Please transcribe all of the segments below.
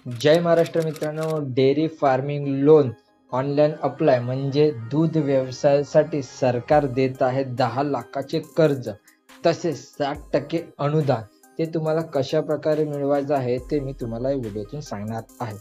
जय महाराष्ट्र मित्रांनो, dairy farming loan online apply म्हणजे दूध व्यवसायासाठी सरकार देत आहे 10 लाखाचे कर्ज तसेच 60% अनुदान। ते तुम्हाला कशा प्रकारे मिळवायचं आहे ते मी तुम्हाला या व्हिडिओतून सांगणार आहे।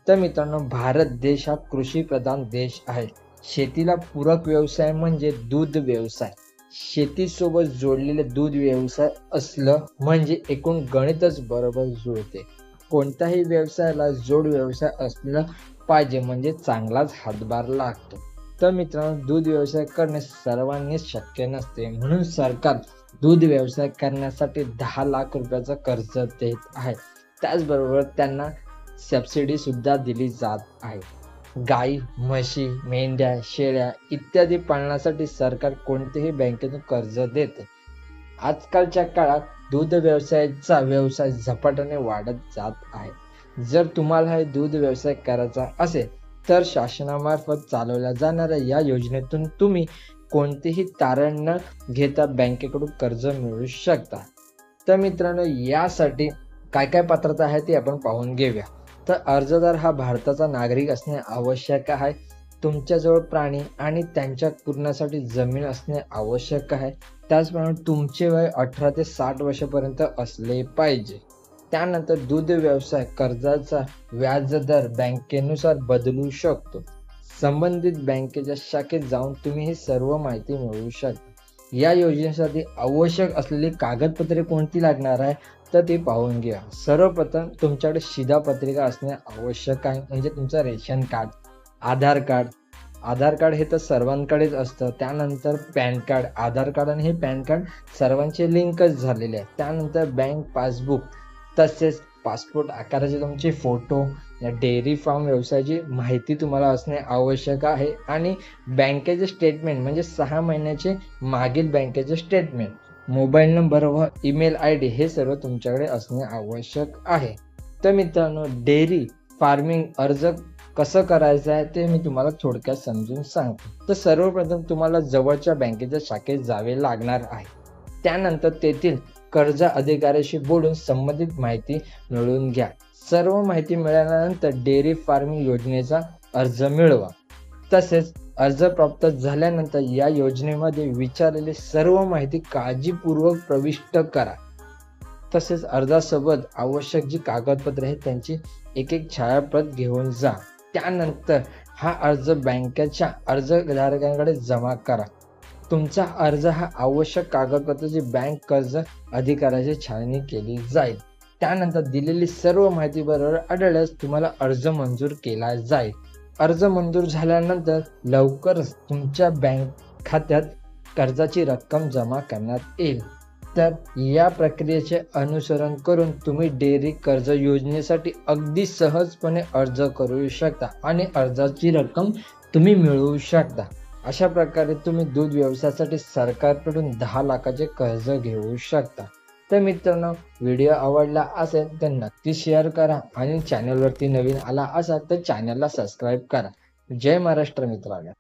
तर मित्रांनो, भारत देश हा कृषी प्रधान देश आहे। शेतीला पूरक व्यवसाय म्हणजे दूध व्यवसाय। शेतीसोबत जोडलेले दूध व्यवसाय असलं म्हणजे एकूण गणितच बरोबर जुळते। कोणत्याही व्यवसायाला जोड व्यवसाय असला पाहिजे म्हणजे चांगलाच हातभार लागतो। तर मित्रांनो, दूध व्यवसाय करणे सर्वांनीच शक्य नसते, म्हणून सरकार दूध व्यवसाय करण्यासाठी 10 लाख रुपयाचं कर्ज देत आहे। त्याचबरोबर त्यांना सबसिडी सुद्धा दिली जात आहे। गाई, म्हशी, मेंढ्या, शेळ्या इत्यादी पालनासाठी सरकार कोणतेही बँकेतून कर्ज देते। आजकालच्या काळात दूध व्यवसायाचा व्यवसाय झपाट्याने वाढत जात आहे। जर तुम्हाला हे दूध व्यवसाय करायचा असेल तर शासनामार्फत चालवल्या जाणाऱ्या या योजनेतून तुम्ही कोणतेही तारण न घेता बँकेकडून कर्ज मिळवू शकता। तर मित्रांनो, यासाठी काय काय पात्रता आहे ते आपण पाहून घेऊया। तर अर्जदार हा भारताचा नागरिक असणे आवश्यक आहे। तुमच्याजवळ प्राणी आणि त्यांच्या कुरणासाठी जमीन असणे आवश्यक आहे। त्याचप्रमाणे तुमचे वय 18 ते 60 वर्षापर्यंत असले पाहिजे। त्यानंतर दूध व्यवसाय कर्जाचा व्याजदर बँकेनुसार बदलू शकतो। संबंधित बँकेच्या शाखेत जाऊन तुम्ही ही सर्व माहिती मिळवू शकता। या योजनेसाठी आवश्यक असलेली कागदपत्रे कोणती लागणार आहे तर ते पाहून घ्या। सर्वप्रथम तुमच्याकडे शिधापत्रिका असणे आवश्यक आहे, म्हणजे तुमचं रेशन कार्ड, आधार कार्ड हे तर सर्वांकडेच असतं। त्यानंतर पॅन कार्ड, आधार कार्ड आणि हे पॅन कार्ड सर्वांचे लिंकच झालेले आहे। त्यानंतर बँक पासबुक, तसेच पासपोर्ट आकाराचे तुमचे फोटो, या डेअरी फार्म व्यवसायाची माहिती तुम्हाला असणे आवश्यक आहे आणि बँकेचे स्टेटमेंट म्हणजे 6 महिन्याचे मागील बँकेचे स्टेटमेंट, मोबाईल नंबर व ईमेल ID हे सर्व तुमच्याकडे असणे आवश्यक आहे। तर मित्रांनो, डेअरी फार्मिंग अर्ज कसं करायचं आहे ते मी तुम्हाला थोडक्यात समजून सांगतो। तर सर्वप्रथम तुम्हाला जवळच्या बँकेच्या शाखेत जावे लागणार आहे। त्यानंतर तेथील कर्ज अधिकाऱ्याशी बोलून संबंधित माहिती मिळवून घ्या। सर्व माहिती मिळाल्यानंतर डेअरी फार्मिंग योजनेचा अर्ज मिळवा। तसेच अर्ज प्राप्त झाल्यानंतर या योजनेमध्ये विचारलेली सर्व माहिती काळजीपूर्वक प्रविष्ट करा। तसेच अर्जासोबत आवश्यक जी कागदपत्रे आहेत त्यांची एक छायाप्रत घेऊन जा। त्यानंतर हा अर्ज बँकेच्या अर्जधारकांकडे जमा करा। तुमचा अर्ज हा आवश्यक कागदपत्राची बँक कर्ज अधिकाऱ्याची छाननी केली जाईल। त्यानंतर दिलेली सर्व माहिती बरोबर आढळल्यास तुम्हाला अर्ज मंजूर केला जाईल। अर्ज मंजूर झाल्यानंतर लवकरच तुमच्या बँक खात्यात कर्जाची रक्कम जमा करण्यात येईल। तर या प्रक्रियेचे अनुसरण करून तुम्ही डेअरी कर्ज योजनेसाठी अगदी सहजपणे अर्ज करू शकता आणि अर्जाची रक्कम तुम्ही मिळवू शकता। अशा प्रकारे तुम्ही दूध व्यवसायासाठी सरकारकडून 10 लाखाचे कर्ज घेऊ शकता। तर मित्रांनो, व्हिडिओ आवडला असेल तर नक्की शेअर करा आणि चॅनलवरती नवीन आला असाल तर चॅनलला सबस्क्राईब करा। जय महाराष्ट्र मित्रांनो।